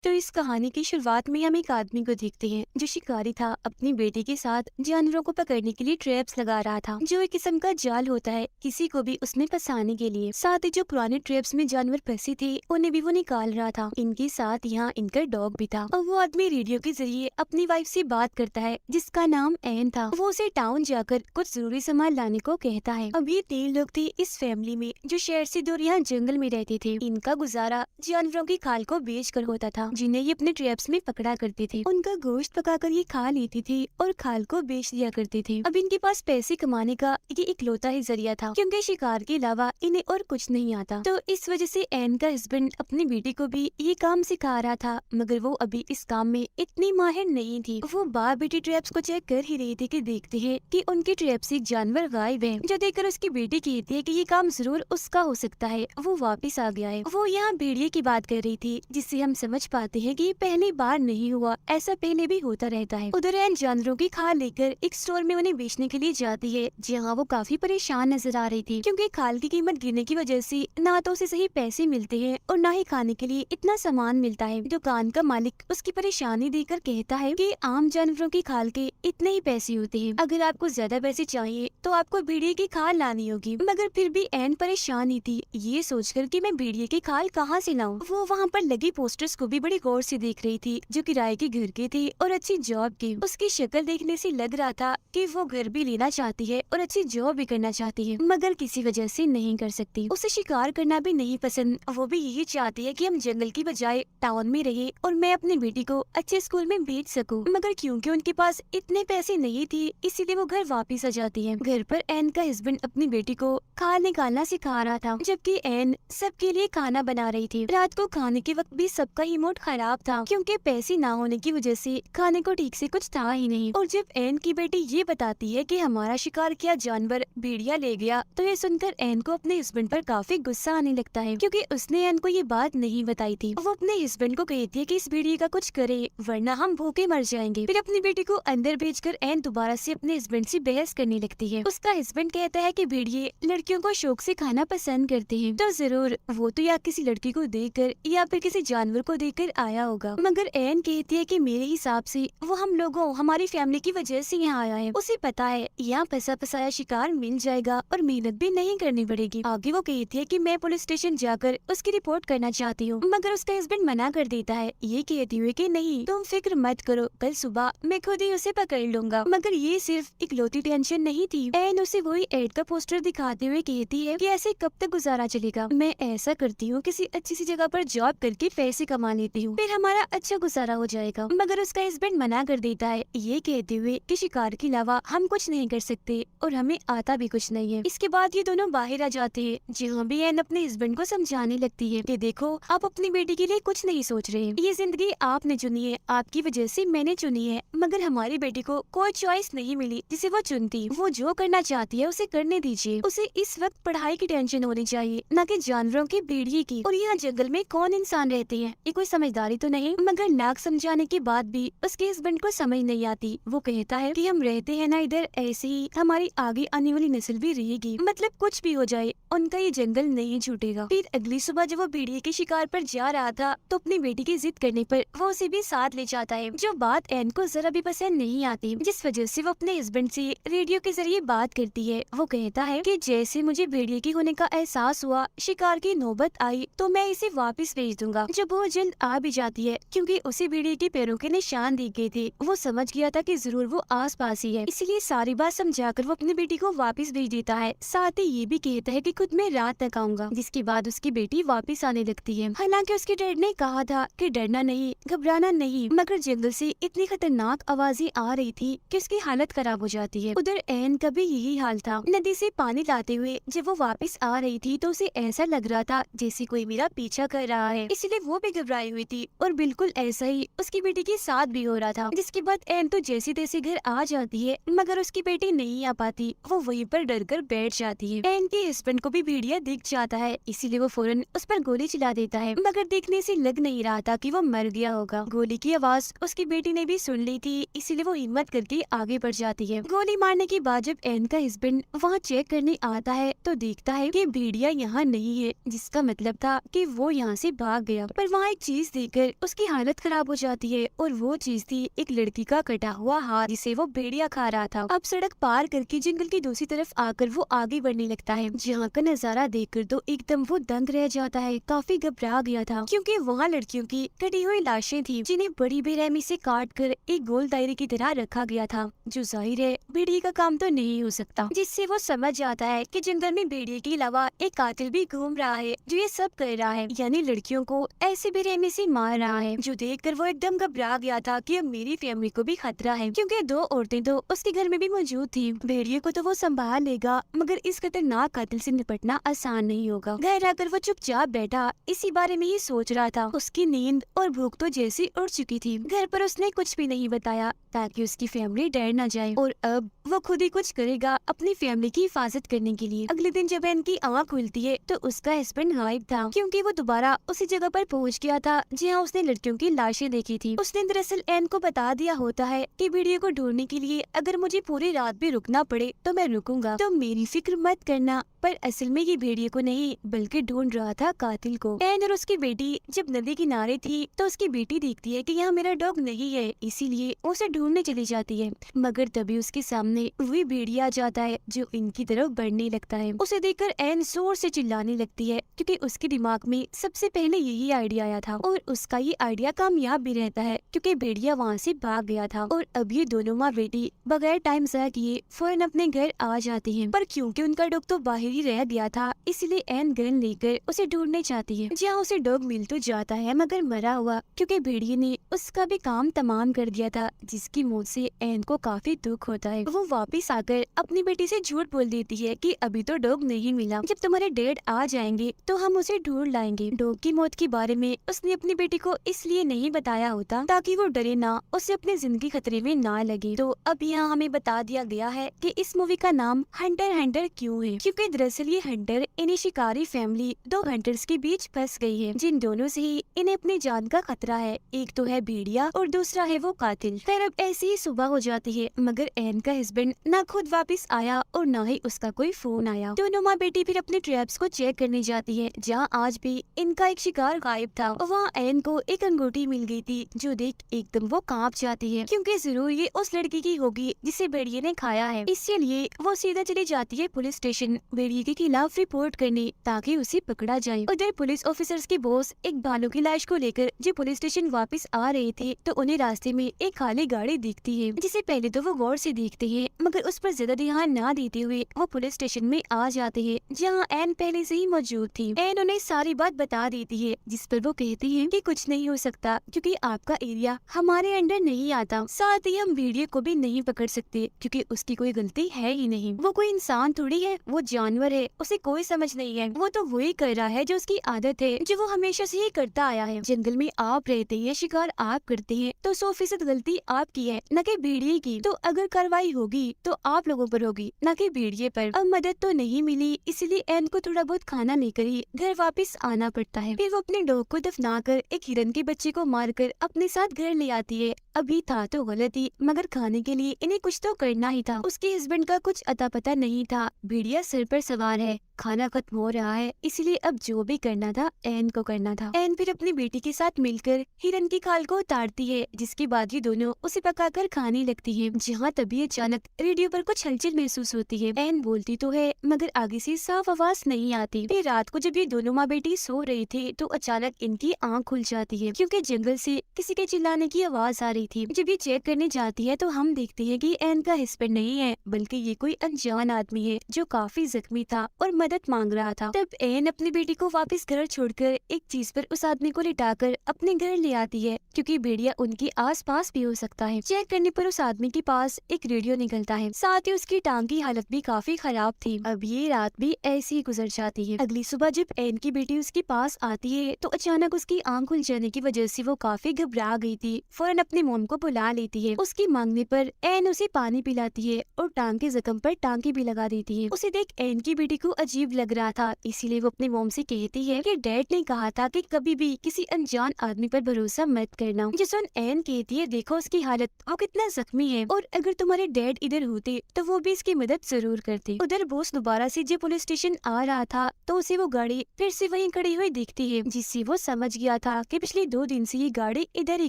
तो इस कहानी की शुरुआत में हम एक आदमी को देखते हैं जो शिकारी था। अपनी बेटी के साथ जानवरों को पकड़ने के लिए ट्रैप्स लगा रहा था, जो एक किस्म का जाल होता है किसी को भी उसमें फंसाने के लिए। साथ ही जो पुराने ट्रैप्स में जानवर फंसे थे उन्हें भी वो निकाल रहा था। इनके साथ यहाँ इनका डॉग भी था और वो आदमी रेडियो के जरिए अपनी वाइफ से बात करता है जिसका नाम एन था। वो उसे टाउन जाकर कुछ जरूरी सामान लाने को कहता है। अब ये 3 लोग थे इस फैमिली में जो शहर से दूर यहाँ जंगल में रहते थे। इनका गुजारा जानवरों की खाल को बेच कर होता था जिन्हें ये अपने ट्रैप्स में पकड़ा करते थे। उनका गोश्त पकाकर ये खा लेती थी और खाल को बेच दिया करते थे। अब इनके पास पैसे कमाने का ये इकलौता ही जरिया था क्योंकि शिकार के अलावा इन्हें और कुछ नहीं आता। तो इस वजह से एन का हस्बैंड अपनी बेटी को भी ये काम सिखा रहा था, मगर वो अभी इस काम में इतनी माहिर नहीं थी। वो बार बेटी ट्रैप्स को चेक कर ही रही थी कि देखते हैं कि उनके ट्रैप से जानवर गायब है। जो देखकर उसकी बेटी कहती है कि ये काम जरूर उसका हो सकता है। वो वापस आ गया है। वो यहाँ भेड़िए की बात कर रही थी जिससे हम समझ पाते हैं कि ये पहली बार नहीं हुआ, ऐसा पहले भी होता रहता है। उधर एन जानवरों की खाल लेकर एक स्टोर में उन्हें बेचने के लिए जाती है जहाँ वो काफी परेशान नजर आ रही थी क्योंकि खाल की कीमत गिरने की वजह से ना तो उसे सही पैसे मिलते हैं और ना ही खाने के लिए इतना सामान मिलता है। दुकान का मालिक उसकी परेशानी देखकर कहता है कि आम जानवरों की खाल के इतने ही पैसे होते हैं, अगर आपको ज्यादा पैसे चाहिए तो आपको भेड़िए की खाल लानी होगी। मगर फिर भी एन परेशान ही थी ये सोचकर कि मैं भेड़िए की खाल कहाँ से लाऊं। वो वहाँ पर लगी पोस्टर्स को भी बड़ी गौर से देख रही थी जो किराए के घर के थे और अच्छी जॉब की। उसकी शक्ल देखने से लग रहा था कि वो घर भी लेना चाहती है और अच्छी जॉब भी करना चाहती है, मगर किसी वजह से नहीं कर सकती। उसे शिकार करना भी नहीं पसंद। वो भी यही चाहती है कि हम जंगल की बजाय टाउन में रहे और मैं अपनी बेटी को अच्छे स्कूल में भेज सकूं। मगर क्योंकि उनके पास इतने पैसे नहीं थे इसीलिए वो घर वापिस आ जाती है। घर पर एन का हस्बैंड अपनी बेटी को खाल निकालना सिखा रहा था जबकि एन सबके लिए खाना बना रही थी। रात को खाने के वक्त भी सबका ही मूड खराब था क्योंकि पैसे ना होने की वजह से खाने को ठीक से कुछ था ही नहीं। और जब एन की बेटी ये बताती है कि हमारा शिकार किया जानवर भेड़िया ले गया तो ये सुनकर एन को अपने हस्बैंड पर काफी गुस्सा आने लगता है क्योंकि उसने एन को ये बात नहीं बताई थी। वो अपने हस्बैंड को कहती है कि इस भेड़िए का कुछ करे वरना हम भूखे मर जाएंगे। फिर अपनी बेटी को अंदर भेजकर एन दोबारा से अपने हस्बैंड से बहस करने लगती है। उसका हस्बैंड कहता है कि भेड़िए लड़कियों को शौक से खाना पसंद करते हैं, तो जरूर वो तो या किसी लड़की को देखकर या फिर किसी जानवर को देखकर आया होगा। मगर एन कहती है कि मेरे हिसाब से वो हम लोगों हमारी फैमिली की वजह से यहाँ आया है। उसे पता है यहाँ फंसा फसाया शिकार मिल जाएगा और मेहनत भी नहीं करनी पड़ेगी। आगे वो कहती है कि मैं पुलिस स्टेशन जाकर उसकी रिपोर्ट करना चाहती हूँ, मगर उसका हस्बैंड मना कर देता है ये कहती हुए कि नहीं तुम फिक्र मत करो, कल सुबह मैं खुद ही उसे पकड़ लूंगा। मगर ये सिर्फ इकलौती टेंशन नहीं थी। एन उसे वही एड का पोस्टर दिखाते हुए कहती है कि ऐसे कब तक गुजारा चलेगा। मैं ऐसा करती हूँ किसी अच्छी सी जगह पर जॉब करके पैसे कमा लेती हूँ, फिर हमारा अच्छा गुजारा हो जाएगा। मगर उसका हस्बैंड मना कर देता है ये कहते हुए कि शिकार के अलावा हम कुछ नहीं कर सकते और हमें आता भी कुछ नहीं है। इसके बाद ये दोनों बाहर आ जाते हैं जहाँ भी एन अपने हस्बैंड को समझाने लगती है कि देखो आप अपनी बेटी के लिए कुछ नहीं सोच रहे, ये जिंदगी आपने चुनी है, आपकी वजह से मैंने चुनी है, मगर हमारी बेटी को कोई चॉइस नहीं मिली जिसे वो चुनती। वो जो करना चाहती है उसे करने दीजिए। उसे इस वक्त पढ़ाई की टेंशन होनी चाहिए न कि जानवरों की भेड़िए की। और यहाँ जंगल में कौन इंसान रहते हैं, ये कोई समझदारी तो नहीं। मगर नाक समझाने के बाद भी उसके हस्बैंड को समझ नहीं आती। वो कहता है कि हम रहते हैं ना इधर, ऐसे ही हमारी आगे आने वाली नस्ल भी रहेगी, मतलब कुछ भी हो जाए उनका ये जंगल नहीं छूटेगा। फिर अगली सुबह जब वो भेड़िए के शिकार पर जा रहा था तो अपनी बेटी की जिद करने पर वो उसे भी साथ ले जाता है, जो बात एन को जरा भी पसंद नहीं आती, जिस वजह से वो अपने हस्बैंड से रेडियो के जरिए बात करती है। वो कहता है कि जैसे मुझे भेड़िए की होने का एहसास हुआ, शिकार की नौबत आई तो मैं इसे वापस भेज दूंगा। जो बहुत जल्द आ भी जाती है क्योंकि उसे भेड़िए के पैरों के निशान दिख गए थे। वो समझ गया था कि जरूर वो आस पास ही है, इसलिए सारी बात समझाकर वो अपनी बेटी को वापस भेज देता है। साथ ही ये भी कहता है कि खुद मैं रात तक आऊंगा, जिसके बाद उसकी बेटी वापस आने लगती है। हालांकि उसके डैड ने कहा था कि डरना नहीं, घबराना नहीं, मगर जंगल से इतनी खतरनाक आवाजें आ रही थी कि उसकी हालत खराब हो जाती है। उधर एन का भी यही हाल था। नदी से पानी लाते हुए जब वो वापस आ रही थी तो उसे ऐसा लग रहा था जैसे कोई मेरा पीछा कर रहा है, इसलिए वो भी घबराई हुई थी। और बिल्कुल ऐसा ही उसकी बेटी के साथ भी हो रहा था। जिसके बाद एन तो जैसे तैसे घर आ जाती है, मगर उसकी बेटी नहीं आ पाती। वो वहीं पर डर कर बैठ जाती है। एन के हस्बैंड को भी भेड़िया दिख जाता है, इसीलिए वो फौरन उस पर गोली चला देता है, मगर देखने से लग नहीं रहा था कि वो मर गया होगा। गोली की आवाज उसकी बेटी ने भी सुन ली थी, इसीलिए वो हिम्मत करके आगे बढ़ जाती है। गोली मारने के बाद जब एन का हस्बैंड वहाँ चेक करने आता है तो देखता है कि भेड़िया यहाँ नहीं है, जिसका मतलब था कि वो यहाँ से भाग गया। पर वहाँ एक चीज चीज देखकर उसकी हालत खराब हो जाती है और वो चीज थी एक लड़की का कटा हुआ हाथ जिसे वो भेड़िया खा रहा था। अब सड़क पार करके जंगल की दूसरी तरफ आकर वो आगे बढ़ने लगता है, जहाँ का नजारा देखकर तो एकदम वो दंग रह जाता है। काफी घबरा गया था क्योंकि वहाँ लड़कियों की कटी हुई लाशें थी जिन्हें बड़ी बेरहमी से काट कर एक गोल दायरे की तरह रखा गया था, जो जाहिर है भेड़िए का काम तो नहीं हो सकता। जिससे वो समझ जाता है कि जंगल में भेड़िए के अलावा एक कातिल भी घूम रहा है जो ये सब कर रहा है, यानी लड़कियों को ऐसे बेरहमी से मार रहा है। जो देखकर वो एकदम घबरा गया था कि अब मेरी फैमिली को भी खतरा है, क्योंकि दो औरतें तो उसके घर में भी मौजूद थी। भेड़िए को तो वो संभाल लेगा, मगर इस खतरनाक कातिल से निपटना आसान नहीं होगा। घर आकर वो चुपचाप बैठा इसी बारे में ही सोच रहा था। उसकी नींद और भूख तो जैसी उड़ चुकी थी। घर पर उसने कुछ भी नहीं बताया ताकि उसकी फैमिली डर न जाए, और अब वो खुद ही कुछ करेगा अपनी फैमिली की हिफाजत करने के लिए। अगले दिन जब इनकी आँख खुलती है तो उसका हस्बैंड गायब था, क्योंकि वो दोबारा उसी जगह पर पहुंच गया था जहां उसने लड़कियों की लाशें देखी थी। उसने दरअसल एन को बता दिया होता है कि भेड़िए को ढूंढने के लिए अगर मुझे पूरी रात भी रुकना पड़े तो मैं रुकूंगा, तो मेरी फिक्र मत करना। पर असल में ये भेड़िए को नहीं बल्कि ढूंढ रहा था कातिल को। एन और उसकी बेटी जब नदी किनारे थी तो उसकी बेटी देखती है कि यहाँ मेरा डॉग नहीं है, इसीलिए उसे ढूंढने चली जाती है। मगर तभी उसके सामने वही भेड़िया आ जाता है जो इनकी तरफ बढ़ने लगता है। उसे देखकर एन जोर से चिल्लाने लगती है, क्योंकि उसके दिमाग में सबसे पहले यही आइडिया आया था और उसका ये आइडिया कामयाब भी रहता है, क्योंकि भेड़िया वहाँ से भाग गया था। और अब ये दोनों माँ बेटी बगैर टाइम ज़ाया किए फौरन अपने घर आ जाती हैं। पर क्योंकि उनका डॉग तो बाहर ही रह गया था, इसलिए एन गन लेकर उसे ढूंढने चाहती है, जहाँ उसे डॉग मिल तो जाता है मगर मरा हुआ, क्योंकि भेड़िए ने उसका भी काम तमाम कर दिया था, जिसकी मौत से एन को काफी दुख होता है। वो वापिस आकर अपनी बेटी से झूठ बोल देती है कि अभी तो डॉग नहीं मिला, जब तुम्हारे डैड आ जाएंगे तो हम उसे ढूंढ लाएंगे। डॉग की मौत के बारे में उसने अपनी बेटी को इसलिए नहीं बताया होता ताकि वो डरे ना, उसे अपनी जिंदगी खतरे में ना लगे। तो अब यहाँ हमें बता दिया गया है कि इस मूवी का नाम हंटर हंटर क्यों है, क्योंकि दरअसल ये हंटर इन्हें शिकारी फैमिली दो हंटर्स के बीच फंस गई है, जिन दोनों से ही इन्हें अपनी जान का खतरा है। एक तो है भेड़िया और दूसरा है वो कातिल। खैर अब ऐसी ही सुबह हो जाती है, मगर एन का हस्बैंड ना खुद वापस आया और ना ही उसका कोई फोन आया। दोनों माँ बेटी फिर अपने ट्रैप्स को चेक करने जाती है, जहाँ आज भी इनका एक शिकार गायब था। वहाँ एन को एक अंगूठी मिल गई थी, जो देख एकदम वो कांप जाती है, क्योंकि जरूर ये उस लड़की की होगी जिसे भेड़िए ने खाया है। इसीलिए वो सीधा चली जाती है पुलिस स्टेशन भेड़िए के खिलाफ रिपोर्ट करने, ताकि उसे पकड़ा जाए। उधर पुलिस ऑफिसर्स के बॉस एक भालू की लाश को लेकर जब पुलिस स्टेशन वापस आ रहे थे तो उन्हें रास्ते में एक खाली गाड़ी दिखती है, जिसे पहले तो वो गौर से देखते हैं, मगर उस पर ज्यादा ध्यान न देते हुए वो पुलिस स्टेशन में आ जाते हैं, जहाँ एन पहले से ही मौजूद थी। एन उन्हें सारी बात बता देती है, जिस पर वो कहती है कि कुछ नहीं हो सकता, क्योंकि आपका एरिया हमारे अंडर नहीं आता। साथ ही हम भेड़िए को भी नहीं पकड़ सकते, क्योंकि उसकी कोई गलती है ही नहीं। वो कोई इंसान थोड़ी है, वो जानवर है, उसे कोई समझ नहीं है। वो तो वही कर रहा है जो उसकी आदत है, जो वो हमेशा से ही करता आया है। जंगल में आप रहते हैं, शिकार आप करते हैं, तो 100% गलती आपकी है, न कि भेड़िए की। तो अगर कार्रवाई होगी तो आप लोगों पर होगी, न कि भेड़िए पर। अब मदद तो नहीं मिली, इसलिए एन को थोड़ा बहुत खाना लेकर ही घर वापस आना पड़ता है। फिर वो अपने डॉग को दफनाकर एक हिरन के बच्चे को मारकर अपने साथ घर ले आती है। अभी था तो गलत ही, मगर खाने के लिए इन्हें कुछ तो करना ही था। उसके हस्बैंड का कुछ अता पता नहीं था। भेड़िया सिर पर सवार है, खाना खत्म हो रहा है, इसलिए अब जो भी करना था एन को करना था। एन फिर अपनी बेटी के साथ मिलकर हिरन की खाल को उतारती है, जिसके बाद ये दोनों उसे पकाकर खाने लगती हैं। जहाँ तभी अचानक रेडियो पर कुछ हलचल महसूस होती है। एन बोलती तो है, मगर आगे से साफ आवाज नहीं आती। फिर रात को जब ये दोनों माँ बेटी सो रही थी तो अचानक इनकी आँख खुल जाती है, क्योंकि जंगल से किसी के चिल्लाने की आवाज आ रही थी। जब ये चेक करने जाती है तो हम देखते हैं कि एन का हस्बैंड नहीं है, बल्कि ये कोई अनजान आदमी है जो काफी जख्मी था और मदद मांग रहा था। तब एन अपनी बेटी को वापस घर छोड़कर एक चीज पर उस आदमी को लिटाकर अपने घर ले आती है, क्योंकि भेड़िया उनके आसपास भी हो सकता है। चेक करने पर उस आदमी के पास एक रेडियो निकलता है, साथ ही उसकी टांग की हालत भी काफी खराब थी। अब ये रात भी ऐसी ही गुजर जाती है। अगली सुबह जब एन की बेटी उसके पास आती है तो अचानक उसकी आंख खुल जाने की वजह से वो काफी घबरा गई थी। फौरन अपनी मोम को बुला लेती है। उसकी मांगने पर एन उसे पानी पिलाती है और टांग के जख्म पर टांके भी लगा देती है। उसे देख एन की बेटी को अजीब अजीब लग रहा था, इसीलिए वो अपनी मॉम से कहती है कि डैड ने कहा था कि कभी भी किसी अनजान आदमी पर भरोसा मत करना। जो सुन एन कहती है, देखो उसकी हालत, वो कितना जख्मी है और अगर तुम्हारे डैड इधर होते तो वो भी इसकी मदद जरूर करते। उधर बोस दोबारा से जब पुलिस स्टेशन आ रहा था तो उसे वो गाड़ी फिर से वहीं खड़ी हुई दिखती है, जिससे वो समझ गया था कि पिछले 2 दिन से ये गाड़ी इधर ही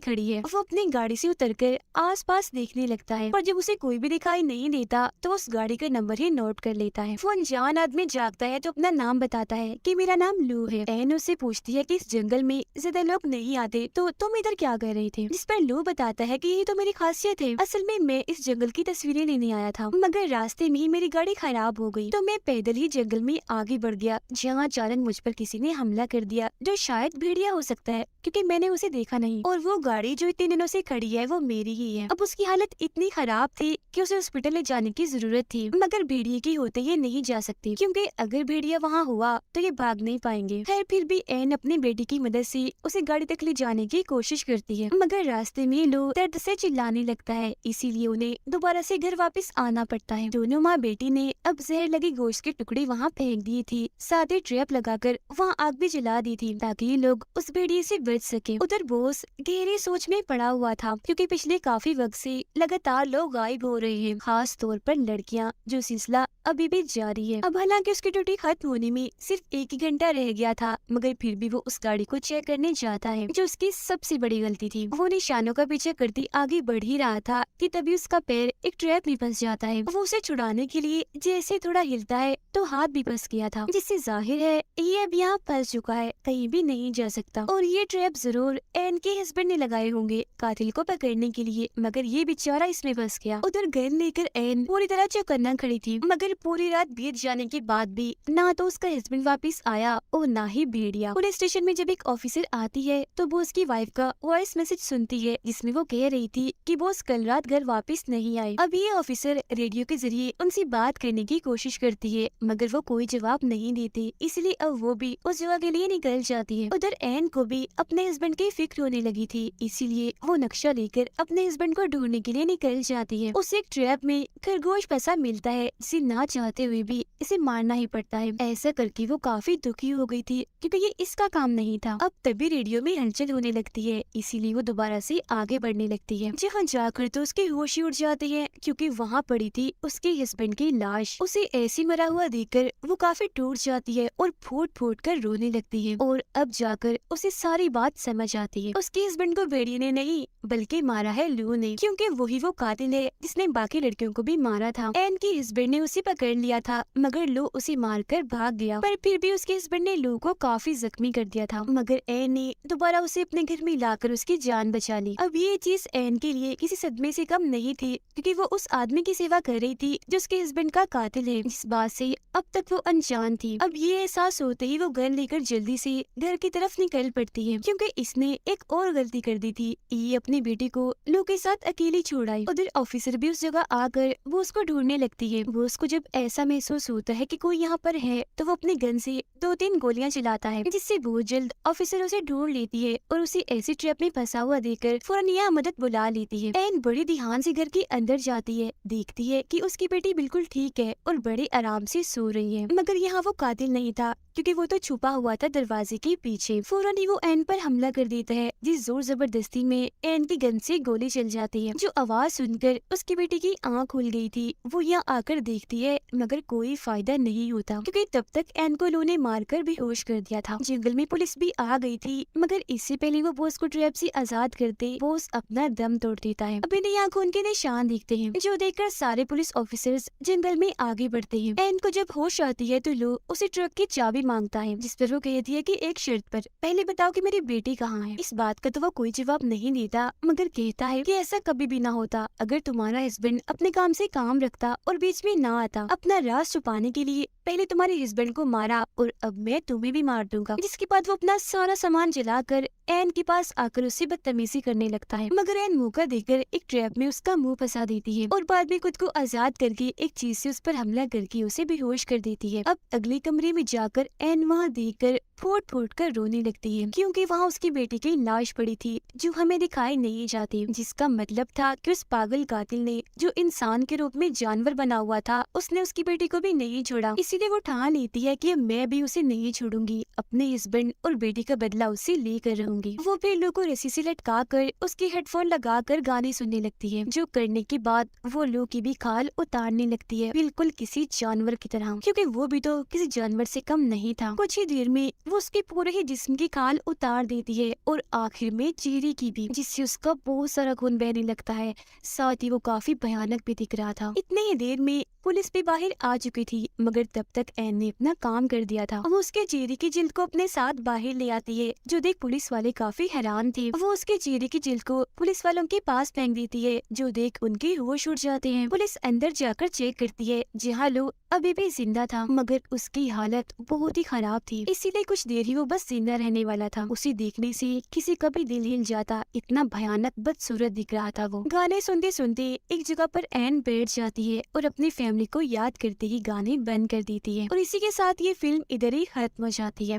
खड़ी है। वो अपनी गाड़ी से उतरकर आसपास देखने लगता है, पर जब उसे कोई भी दिखाई नहीं देता तो उस गाड़ी का नंबर ही नोट कर लेता है। वो अनजान आदमी जागता है तो अपना नाम बताता है कि मेरा नाम लू है। एन उससे पूछती है कि इस जंगल में ज्यादा लोग नहीं आते तो तुम इधर क्या कर रहे थे, जिस पर लू बताता है कि ये तो मेरी खासियत है, असल में मैं इस जंगल की तस्वीरें लेने आया था, मगर रास्ते में ही मेरी गाड़ी खराब हो गई तो मैं पैदल ही जंगल में आगे बढ़ गया, जहाँ अचानक मुझ पर किसी ने हमला कर दिया, जो शायद भेड़िया हो सकता है क्योंकि मैंने उसे देखा नहीं, और वो गाड़ी जो इतने दिनों से खड़ी है वो मेरी ही है। अब उसकी हालत इतनी खराब थी कि उसे हॉस्पिटल ले जाने की जरूरत थी, मगर भेड़िए की होते ये नहीं जा सकती क्योंकि अगर भेड़िया वहाँ हुआ तो ये भाग नहीं पाएंगे। खैर फिर भी एन अपनी बेटी की मदद से उसे गाड़ी तक ले जाने की कोशिश करती है, मगर रास्ते में लोग दर्द से चिल्लाने लगता है, इसीलिए उन्हें दोबारा से घर वापस आना पड़ता है। दोनों माँ बेटी ने अब जहर लगी गोश्त के टुकड़े वहाँ फेंक दिए थी, साथ ही ट्रैप लगाकर वहाँ आग भी जला दी थी ताकि लोग उस भेड़िए से बच सके। उधर बोस गहरी सोच में पड़ा हुआ था क्योंकि पिछले काफी वक्त से लगातार लोग गायब हो रहे हैं, खास तौर पर लड़कियां, जो सिलसिला अभी भी जारी है। अब हालांकि उसकी ड्यूटी खत्म होने में सिर्फ 1 ही घंटा रह गया था, मगर फिर भी वो उस गाड़ी को चेक करने जाता है, जो उसकी सबसे बड़ी गलती थी। वो निशानों का पीछे करती आगे बढ़ ही रहा था कि तभी उसका पैर एक ट्रैप में फंस जाता है। वो उसे छुड़ाने के लिए जैसे थोड़ा हिलता है तो हाथ भी फंस गया था, जिससे जाहिर है ये अब यहाँ फंस चुका है, कहीं भी नहीं जा सकता। और ये ट्रैप जरूर एन के हस्बैंड ने लगाए होंगे कातिल को पकड़ने के लिए, मगर ये बेचारा इसमें फंस गया। उधर गन लेकर एन पूरी तरह चौकन्ना खड़ी थी, मगर पूरी रात बीत जाने के बाद भी ना तो उसका हस्बैंड वापस आया और ना ही भेड़िया। पुलिस स्टेशन में जब एक ऑफिसर आती है तो वो उसकी वाइफ का वॉइस मैसेज सुनती है, जिसमें वो कह रही थी कि बॉस कल रात घर वापस नहीं आए। अब ये ऑफिसर रेडियो के जरिए उनसे बात करने की कोशिश करती है, मगर वो कोई जवाब नहीं देती, इसलिए अब वो भी उस जगह के लिए निकल जाती है। उधर एन को भी अपने हस्बैंड की फिक्र होने लगी थी, इसीलिए वो नक्शा लेकर अपने हस्बैंड को ढूंढने के लिए निकल जाती है। उसे एक ट्रैप में खरगोश फंसा मिलता है, जिसे ना चाहते हुए भी इसे मारना ही पड़ता है। ऐसा करके वो काफी दुखी हो गई थी क्योंकि ये इसका काम नहीं था। अब तभी रेडियो में हलचल होने लगती है, इसीलिए वो दोबारा से आगे बढ़ने लगती है, जहाँ जाकर तो उसके होश ही उड़ जाते हैं क्योंकि वहाँ पड़ी थी उसके हस्बैंड की लाश। उसे ऐसी मरा हुआ देखकर वो काफी टूट जाती है और फूट फूट कर रोने लगती है, और अब जाकर उसे सारी बात समझ आती है। उसके हस्बैंड को भेड़िए ने नहीं बल्कि मारा है लू ने, क्योंकि वही वो कातिल है जिसने बाकी लड़कियों को भी मारा था। एन के हस्बैंड ने उसे पकड़ लिया था, मगर लू उसे मारकर भाग गया, पर फिर भी उसके हस्बैंड ने लू को काफी जख्मी कर दिया था, मगर एन ने दोबारा उसे अपने घर में लाकर उसकी जान बचा ली। अब ये चीज एन के लिए किसी सदमे से कम नहीं थी, क्योंकि वो उस आदमी की सेवा कर रही थी जो उसके हस्बैंड का कातिल है, जिस बात से अब तक वो अनजान थी। अब ये एहसास होते ही वो गन लेकर जल्दी से घर की तरफ निकल पड़ती है, क्योंकि इसने एक और गलती कर दी थी, ये अपनी बेटी को लू के साथ अकेली छोड़ आई। उधर ऑफिसर भी उस जगह आकर वो उसको ढूंढने लगती है। वो उसको जब ऐसा महसूस होता है कि कोई यहाँ पर है तो वो अपने गन से 2-3 गोलियां चलाता है, जिससे बहुत जल्द ऑफिसर उसे ढूंढ लेती है और उसे ऐसी ट्रैप में फंसा हुआ देखकर फौरन यहाँ मदद बुला लेती है। एन बड़ी ध्यान से घर के अंदर जाती है, देखती है कि उसकी बेटी बिल्कुल ठीक है और बड़े आराम से सो रही है, मगर यहाँ वो कातिल नहीं था क्योंकि वो तो छुपा हुआ था दरवाजे के पीछे। फौरन ही वो एन पर हमला कर देता है, जिस जोर जबरदस्ती में एन की गन से गोली चल जाती है। जो आवाज सुनकर उसकी बेटी की आंख खुल गई थी, वो यहाँ आकर देखती है, मगर कोई फायदा नहीं होता क्योंकि तब तक एन को लू ने मारकर बेहोश कर दिया था। जंगल में पुलिस भी आ गई थी, मगर इससे पहले वो बॉस को ट्रैप से आजाद करते बॉस अपना दम तोड़ देता है। अब इन्हें यहाँ खून के निशान दिखते हैं, जो देखकर सारे पुलिस ऑफिसर्स जंगल में आगे बढ़ते हैं। एन को जब होश आती है तो लू उसे ट्रक की चाबी मांगता है, जिस पर वो कहती है कि एक शर्त पर, पहले बताओ कि मेरी बेटी कहाँ है। इस बात का तो वो कोई जवाब नहीं देता, मगर कहता है कि ऐसा कभी भी ना होता अगर तुम्हारा हस्बैंड अपने काम से काम रखता और बीच में ना आता। अपना राज छुपाने के लिए पहले तुम्हारे हस्बैंड को मारा और अब मैं तुम्हें भी मार दूंगा। जिसके बाद वो अपना सारा सामान जलाकर एन के पास आकर उससे बदतमीजी करने लगता है, मगर एन मौका देकर एक ट्रैप में उसका मुंह फंसा देती है और बाद में खुद को आजाद करके एक चीज से उस पर हमला करके उसे बेहोश कर देती है। अब अगले कमरे में जाकर एन वहाँ देखकर फूट फूट कर रोने लगती है, क्योंकि वहाँ उसकी बेटी की लाश पड़ी थी जो हमें दिखाई नहीं जाती, जिसका मतलब था कि उस पागल कातिल ने जो इंसान के रूप में जानवर बना हुआ था, उसने उसकी बेटी को भी नहीं छोड़ा। इसीलिए वो ठान लेती है कि मैं भी उसे नहीं छोड़ूंगी, अपने हस्बैंड और बेटी का बदला उसे लेकर रहूंगी। वो बिल्लू को रस्सी से लटका कर उसके हेडफोन लगा कर गाने सुनने लगती है, जो करने के बाद वो लू की भी खाल उतारने लगती है, बिल्कुल किसी जानवर की तरह, क्योंकि वो भी तो किसी जानवर से कम नहीं था। कुछ ही देर में वो उसके पूरे ही जिस्म की खाल उतार देती है और आखिर में चेहरे की भी, जिससे उसका बहुत सारा खून बहने लगता है। साथ ही वो काफी भयानक भी दिख रहा था। इतने ही देर में पुलिस भी बाहर आ चुकी थी, मगर तब तक एन ने अपना काम कर दिया था। वो उसके चेहरे की जिल्द को अपने साथ बाहर ले आती है, जो देख पुलिस वाले काफी हैरान थे। वो उसके चेहरे की जिल्द को पुलिस वालों के पास फेंक देती है, जो देख उनके होश उड़ जाते हैं। पुलिस अंदर जाकर चेक करती है, जहाँ लो अभी भी जिंदा था, मगर उसकी हालत बहुत ही खराब थी, इसीलिए कुछ देर ही वो बस जिंदा रहने वाला था। उसे देखने से किसी का भी दिल हिल जाता, इतना भयानक बदसूरत दिख रहा था वो। गाने सुनते सुनते एक जगह पर एन बैठ जाती है और अपनी फैमिली को याद करते ही गाने बंद कर देती है, और इसी के साथ ये फिल्म इधर ही खत्म हो जाती है।